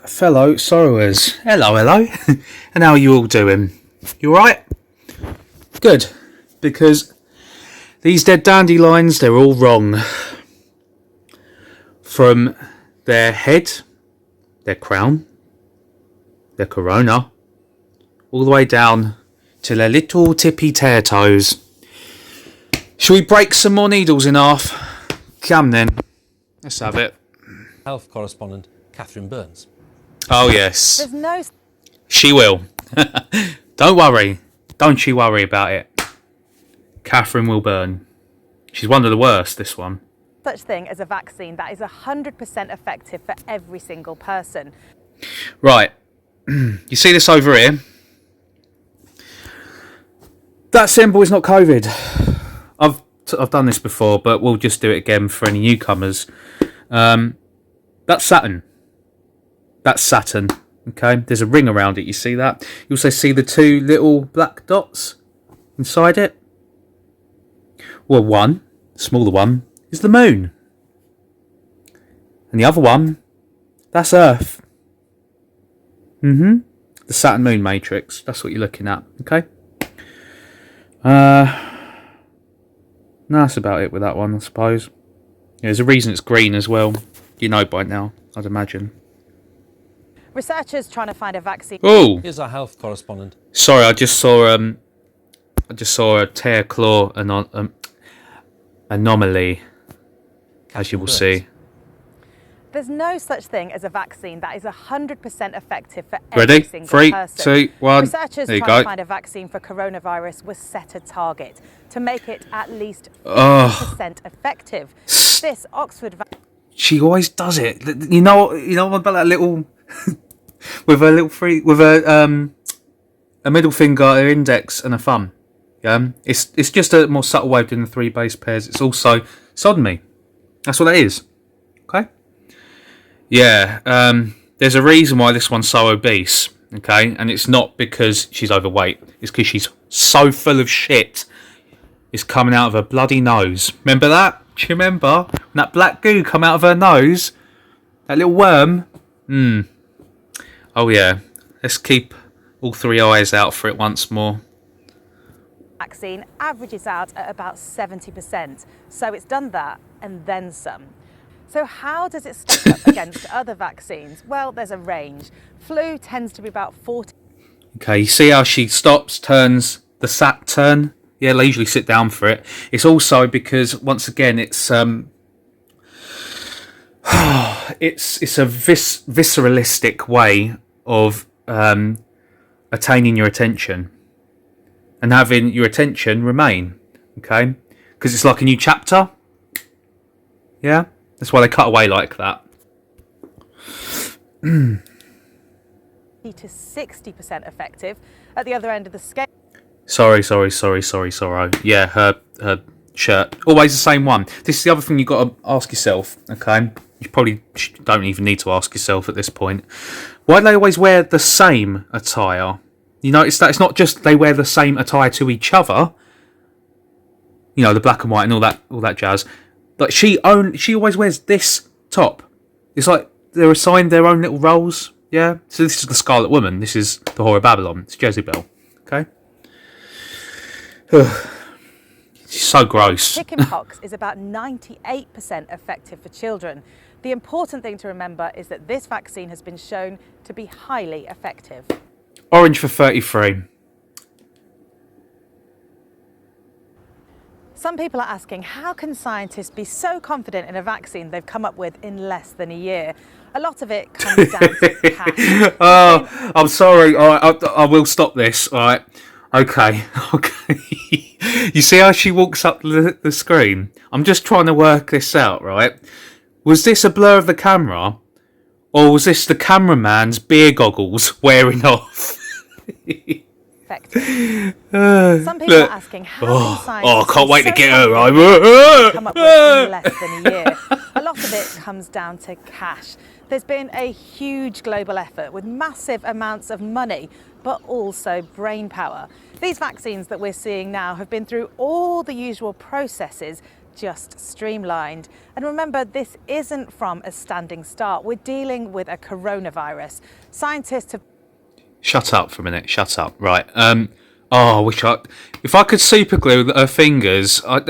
fellow sorrowers. Hello, hello. And how are you all doing? You alright? Good. Because these dead dandelions, they're all wrong. From their head, their crown, their corona, all the way down to their little tippy tear toes. Shall we break some more needles in half? Come then. Let's have it. Health correspondent Catherine Burns. Oh yes. There's no She will. Don't worry. Don't you worry about it. Catherine will burn. She's one of the worst, this one. such thing as a vaccine that is 100% effective for every single person. Right. You see this over here? That symbol is not COVID. I've done this before, but we'll just do it again for any newcomers. That's Saturn. That's Saturn. Okay, there's a ring around it. You see that? You also see the two little black dots inside it. Well, one, the smaller one, is the moon. And the other one, that's Earth. The Saturn moon matrix. That's what you're looking at. Okay. No, that's about it with that one, I suppose. Yeah, there's a reason it's green as well. You know by now, I'd imagine. Researchers trying to find a vaccine. Oh, Here's our health correspondent. sorry, I just saw a tear claw anomaly, as you will see. There's no such thing as a vaccine that is 100% effective for every Ready? single 3, person. 2, 1. Researchers There you trying go. to find a vaccine for coronavirus was set a target to make it at least Oh. 50% effective. This Oxford vaccine. She always does it. You know about that little with a middle finger, an index, and a thumb. Yeah, it's just a more subtle way of doing the three base pairs. It's also sodomy. That's what that is. Okay. Yeah. There's a reason why this one's so obese. Okay, and it's not because she's overweight. It's because she's so full of shit. It's coming out of her bloody nose. Remember that? Do you remember when that black goo come out of her nose? That little worm. Oh yeah. Let's keep all three eyes out for it once more. Vaccine averages out at about 70%. So it's done that and then some. So how does it stack up against other vaccines? Well, there's a range. Flu tends to be about 40. Okay, you see how she stops, turns, the sat turn? Yeah, they usually sit down for it. It's also because, once again, it's it's a visceralistic way of attaining your attention and having your attention remain. Okay, because it's like a new chapter. Yeah, that's why they cut away like that. to 60% effective. At the other end of the scale. Sorry. Yeah, her shirt. Always the same one. This is the other thing you've got to ask yourself, okay? You probably don't even need to ask yourself at this point. Why do they always wear the same attire? You notice that it's not just they wear the same attire to each other. You know, the black and white and all that jazz. Like she always wears this top. It's like they're assigned their own little roles. Yeah? So this is the Scarlet Woman. This is the Whore of Babylon. It's Jezebel. Okay? She's so gross. Chickenpox is about 98% effective for children. The important thing to remember is that this vaccine has been shown to be highly effective. Orange for 33. Some people are asking, how can scientists be so confident in a vaccine they've come up with in less than a year? A lot of it comes down to cash. Oh, I'm sorry. All right, I will stop this. All right. Okay. You see how she walks up the screen? I'm just trying to work this out, right? Was this a blur of the camera? Or was this the cameraman's beer goggles wearing off? Effective. Some people are asking, how can scientists I can't wait to get her. come up with in less than a year? A lot of it comes down to cash. There's been a huge global effort with massive amounts of money, but also brain power. These vaccines that we're seeing now have been through all the usual processes just streamlined. And remember, this isn't from a standing start. We're dealing with a coronavirus. Scientists have... Shut up for a minute. Shut up. Right. Oh, if I could super glue her fingers, I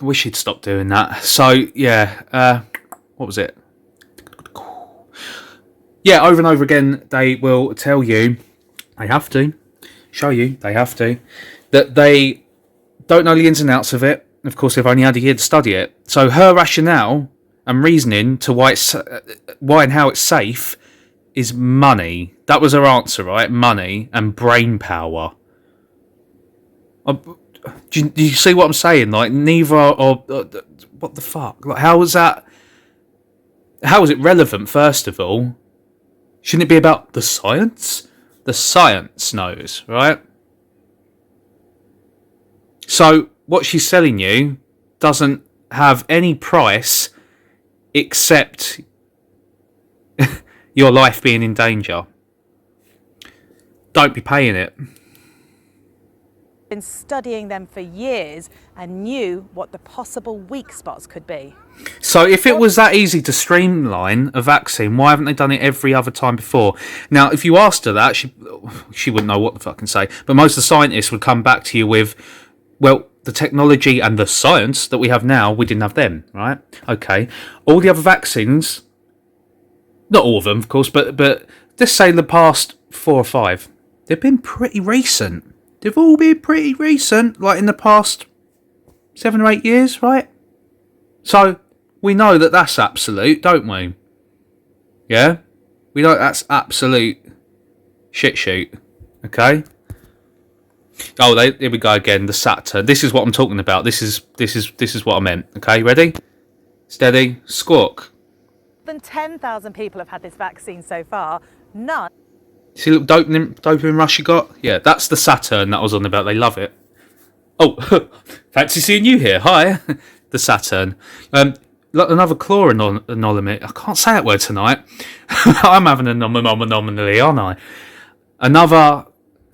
wish she'd stop doing that. So yeah, what was it? Yeah, over and over again, they will tell you, they have to show you, they have to, that they don't know the ins and outs of it. Of course, they've only had a year to study it. So her rationale and reasoning to why and how it's safe is money. That was her answer, right? Money and brain power. Do you see what I'm saying? Like, neither are... what the fuck? Like, how is that... How is it relevant, first of all? Shouldn't it be about the science? The science knows, right? So, what she's selling you doesn't have any price except your life being in danger. Don't be paying it. Been studying them for years and knew what the possible weak spots could be. So if it was that easy to streamline a vaccine, why haven't they done it every other time before? Now, if you asked her that, she wouldn't know what the fucking say. But most of the scientists would come back to you with, well, the technology and the science that we have now, we didn't have then, right? Okay. All the other vaccines, not all of them, of course, but let's say the past 4 or 5, they've been pretty recent. They've all been pretty recent, like in the past 7 or 8 years, right? So we know that that's absolute, don't we? Yeah? We know that's absolute shit shoot. Okay? Oh, here we go again, the Saturn. This is what I'm talking about. This is what I meant. Okay, ready? Steady, squawk. More than 10,000 people have had this vaccine so far. None. See the dopamine rush you got? Yeah, that's the Saturn that I was on about. They love it. Oh, fancy seeing you here. Hi. The Saturn. Another claw anomaly. I can't say that word tonight. I'm having an anomaly, aren't I? Another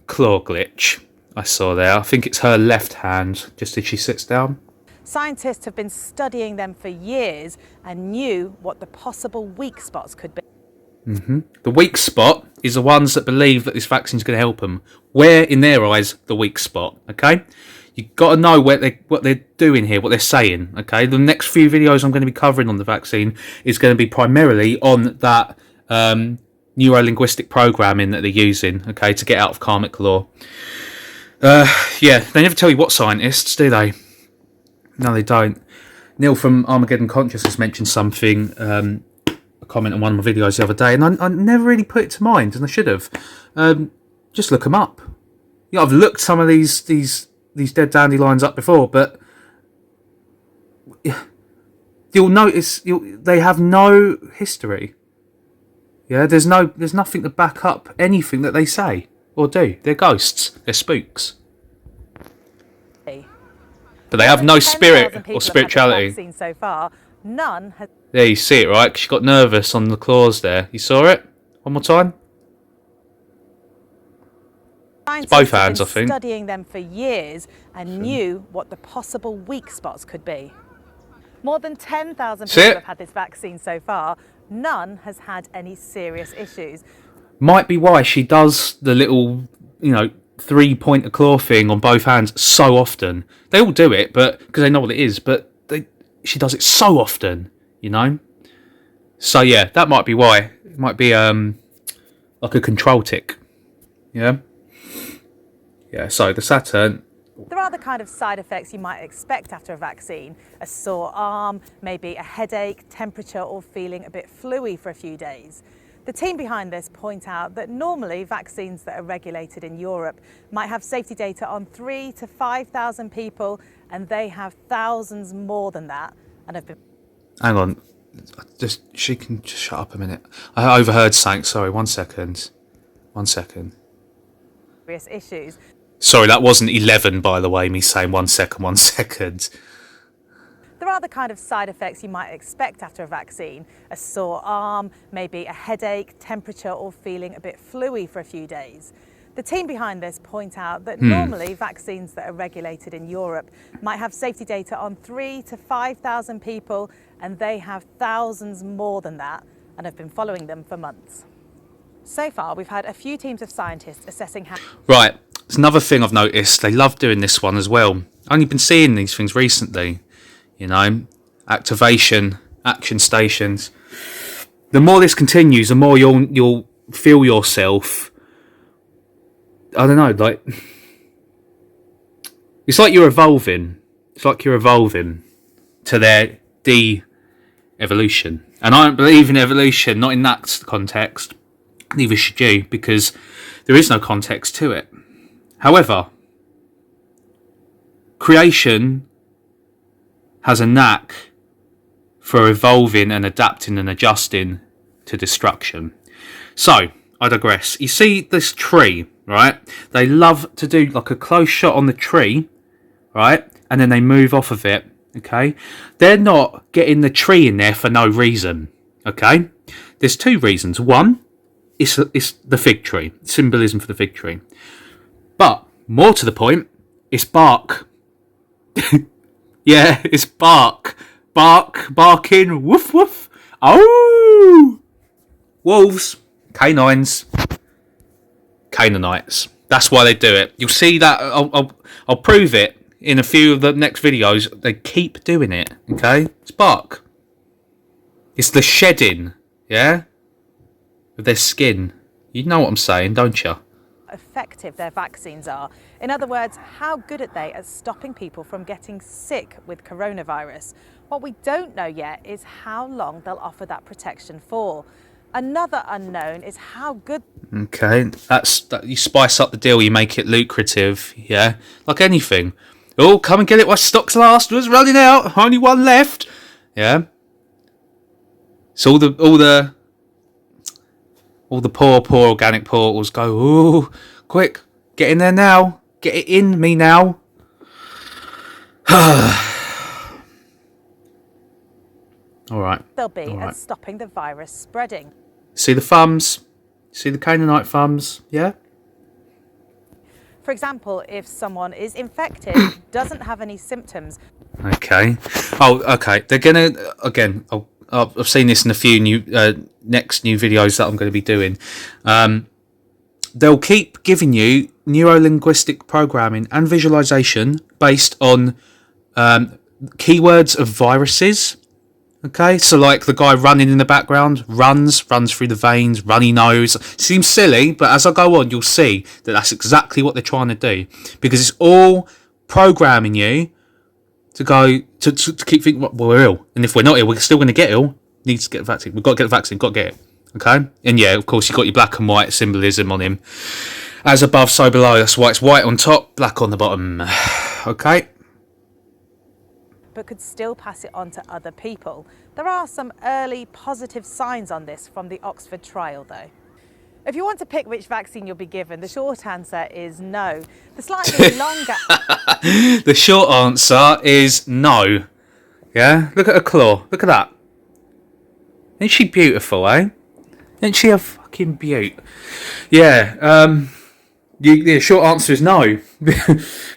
claw glitch I saw there. I think it's her left hand, just as she sits down. Scientists have been studying them for years and knew what the possible weak spots could be. The weak spot is the ones that believe that this vaccine is going to help them. Where, in their eyes, the weak spot, okay? You've got to know what they're doing here, what they're saying, okay? The next few videos I'm going to be covering on the vaccine is going to be primarily on that neuro-linguistic programming that they're using, okay, to get out of karmic law. Yeah, they never tell you what scientists, do they? No, they don't. Neil from Armageddon Consciousness mentioned something, a comment on one of my videos the other day, and I never really put it to mind, and I should have. Just look them up. Yeah, I've looked some of these dead dandelions up before, but you'll notice they have no history. Yeah, there's nothing to back up anything that they say or do. They're ghosts. They're spooks. But they have no spirit or spirituality. So far, none has... There, you see it, right? 'Cause she got nervous on the claws there. You saw it? One more time. It's both hands, I think. Studying them for years and knew what the possible weak spots could be. More than 10,000 people have had this vaccine so far. None has had any serious issues. Might be why she does the little, 3-pointer claw thing on both hands so often. They all do it, but because they know what it is. But she does it so often, So yeah, that might be why. It might be like a control tick. Yeah. Yeah. So the Saturn. There are the kind of side effects you might expect after a vaccine: a sore arm, maybe a headache, temperature, or feeling a bit fluey for a few days. The team behind this point out that normally vaccines that are regulated in Europe might have safety data on 3,000 to 5,000 people, and they have thousands more than that and have been... Hang on. She can just shut up a minute. I overheard something. Sorry, 1 second. 1 second. ...serious issues. Sorry, that wasn't 11, by the way, me saying 1 second, 1 second. There are the kind of side effects you might expect after a vaccine: a sore arm, maybe a headache, temperature, or feeling a bit fluey for a few days. The team behind this point out that normally vaccines that are regulated in Europe might have safety data on 3,000 to 5,000 people, and they have thousands more than that and have been following them for months. So far, we've had a few teams of scientists assessing how... Right, there's another thing I've noticed. They love doing this one as well. I've only been seeing these things recently. You know, activation, action stations. The more this continues, the more you'll feel yourself... I don't know, like... It's like you're evolving. It's like you're evolving to their de-evolution. And I don't believe in evolution, not in that context. Neither should you, because there is no context to it. However, creation has a knack for evolving and adapting and adjusting to destruction. So, I digress. You see this tree, right? They love to do like a close shot on the tree, right? And then they move off of it, okay? They're not getting the tree in there for no reason, okay? There's two reasons. One, it's the fig tree, symbolism for the fig tree. But, more to the point, it's bark. Yeah, it's bark. Barking, woof woof. Oh! Wolves, canines, Canaanites. That's why they do it. You'll see that. I'll prove it in a few of the next videos. They keep doing it. Okay, it's bark. It's the shedding, yeah, of their skin. You know what I'm saying, don't you? Effective their vaccines are. In other words, how good are they at stopping people from getting sick with coronavirus? What we don't know yet is how long they'll offer that protection for. Another unknown is how good... Okay, that you spice up the deal, you make it lucrative, yeah? Like anything. Oh, come and get it while stock's last, was running out, only one left. Yeah? So all the poor organic portals go, ooh, quick, get in there now. Get it in me now. Alright. They'll be at stopping the virus spreading. See the thumbs? See the Canaanite thumbs? Yeah? For example, if someone is infected, doesn't have any symptoms. Okay. Oh, okay. They're going to, again, I've seen this in a few next new videos that I'm going to be doing. They'll keep giving you neuro-linguistic programming and visualization based on keywords of viruses. Okay, so like the guy running in the background, runs through the veins, runny nose. Seems silly, but as I go on, you'll see that that's exactly what they're trying to do. Because it's all programming you to go, to keep thinking, well, we're ill. And if we're not ill, we're still going to get ill. Needs to get the vaccine. We've got to get the vaccine, got to get it. Okay? And yeah, of course, you've got your black and white symbolism on him. As above, so below. That's why it's white on top, black on the bottom. Okay? But could still pass it on to other people. There are some early positive signs on this from the Oxford trial, though. If you want to pick which vaccine you'll be given, the short answer is no. The slightly longer... The short answer is no. Yeah? Look at her claw. Look at that. Isn't she beautiful, eh? Isn't she a fucking beaut? Yeah, the short answer is no.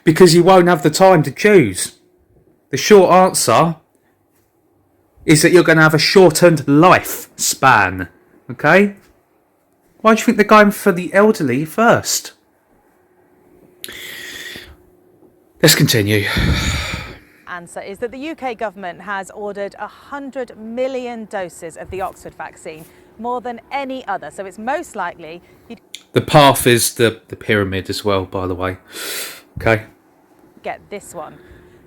Because you won't have the time to choose. The short answer is that you're going to have a shortened life span. Okay? Why do you think they're going for the elderly first? Let's continue. Answer is that the UK government has ordered 100 million doses of the Oxford vaccine, more than any other. So it's most likely you'd The path is the pyramid as well, by the way. Okay. get this one.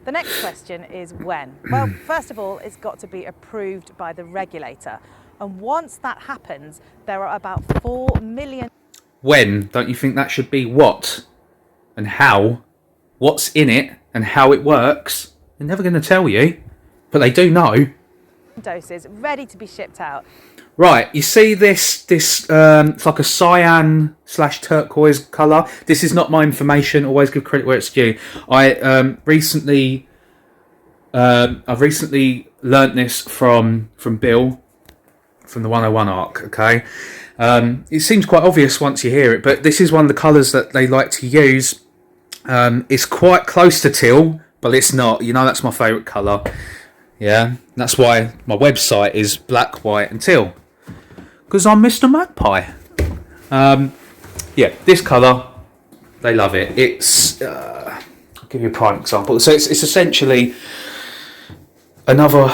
The next question is when? Well, first of all, it's got to be approved by the regulator. And once that happens, there are about 4 million... When? Don't you think that should be what? And how? What's in it? And how it works? They're never going to tell you. But they do know. ...doses ready to be shipped out. Right, you see this it's like a cyan / turquoise colour. This is not my information. Always give credit where it's due. I've recently learnt this from Bill, from the 101 arc, okay? It seems quite obvious once you hear it, but this is one of the colours that they like to use. It's quite close to teal, but it's not. You know, that's my favourite colour. Yeah, that's why my website is black, white and teal. Because I'm Mr. Magpie. Yeah, this colour, they love it. It's, I'll give you a prime example. So it's essentially another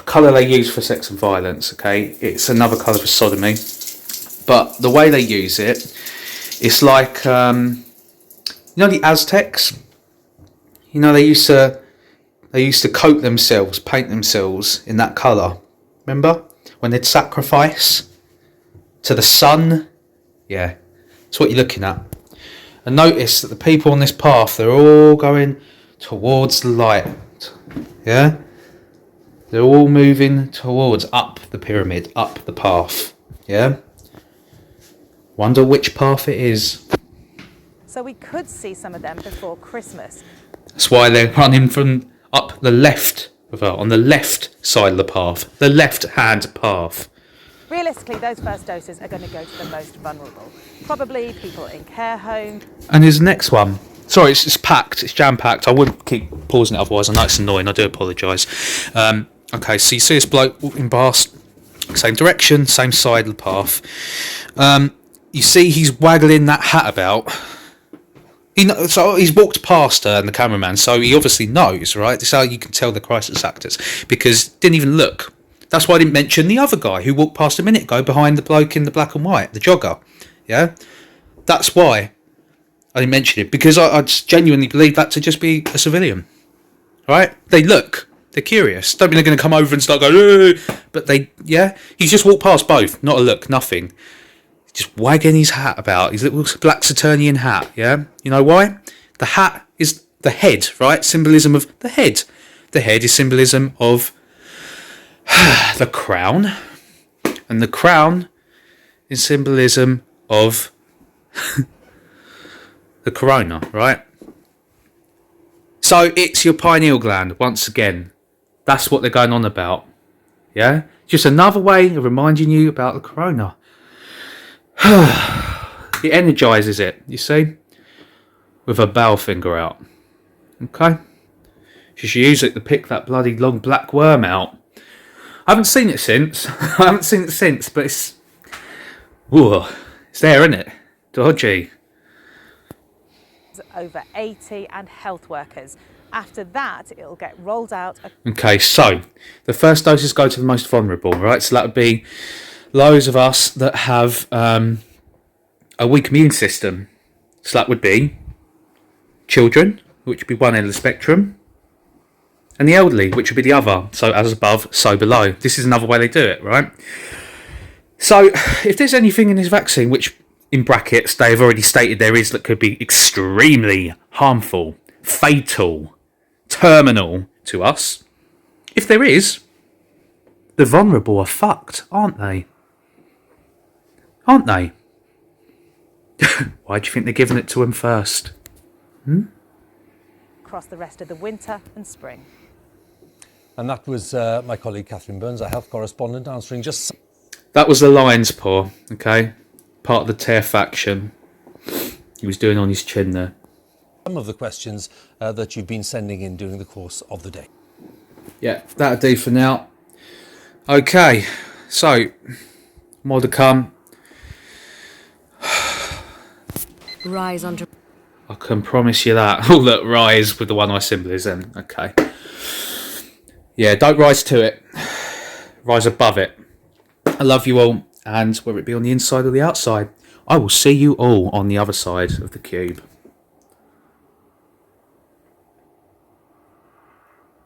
colour they use for sex and violence, okay? It's another colour for sodomy. But the way they use it, it's like, you know the Aztecs? You know, they used to coat themselves, paint themselves in that colour. Remember? When they'd sacrifice to the sun. Yeah, that's what you're looking at. And notice that the people on this path, they're all going towards the light. Yeah? They're all moving towards, up the pyramid, up the path. Yeah? Wonder which path it is. So we could see some of them before Christmas. That's why they're running from up the left, on the left side of the path, the left-hand path. Realistically, those first doses are going to go to the most vulnerable. Probably people in care homes. And here's the next one. Sorry, it's packed, it's jam-packed. I wouldn't keep pausing it otherwise. I know it's annoying, I do apologise. Okay, so you see this bloke walking past, same direction, same side of the path. You see he's waggling that hat about. So he's walked past her and the cameraman, so he obviously knows, right? This is how you can tell the crisis actors, because didn't even look. That's why I didn't mention the other guy who walked past a minute ago behind the bloke in the black and white, the jogger. Yeah? That's why I didn't mention it, because I genuinely believe that to just be a civilian. Right? They look. They're curious. Don't mean they're going to come over and start going, "Ugh," but they, yeah? He's just walked past both. Not a look, nothing. Just wagging his hat about, his little black Saturnian hat, yeah? You know why? The hat is the head, right? Symbolism of the head. The head is symbolism of the crown. And the crown is symbolism of the corona, right? So it's your pineal gland, once again. That's what they're going on about, yeah? Just another way of reminding you about the corona. It energises it, you see, with her bow finger out. Okay? She should use it to pick that bloody long black worm out. I haven't seen it since. But it's... Whoa, it's there, isn't it? Dodgy. Over 80 and health workers. After that, it'll get rolled out. Okay, so the first doses go to the most vulnerable, right? So that would be those of us that have a weak immune system. So that would be children, which would be one end of the spectrum, and the elderly, which would be the other. So as above, so below. This is another way they do it, right? So if there's anything in this vaccine, which in brackets they've already stated there is, that could be extremely harmful, fatal, terminal to us, if there is, the vulnerable are fucked, aren't they? Aren't they? Why do you think they're giving it to them first? Across the rest of the winter and spring. And that was my colleague Catherine Burns, our health correspondent, answering just... That was the lion's paw, okay? Part of the tear faction. He was doing on his chin there. some of the questions that you've been sending in during the course of the day. Yeah, that'll do for now. Okay, so more to come. Rise under. I can promise you that. Oh, look, rise with the one eye symbolism. Okay. Yeah, don't rise to it. Rise above it. I love you all, and whether it be on the inside or the outside, I will see you all on the other side of the cube.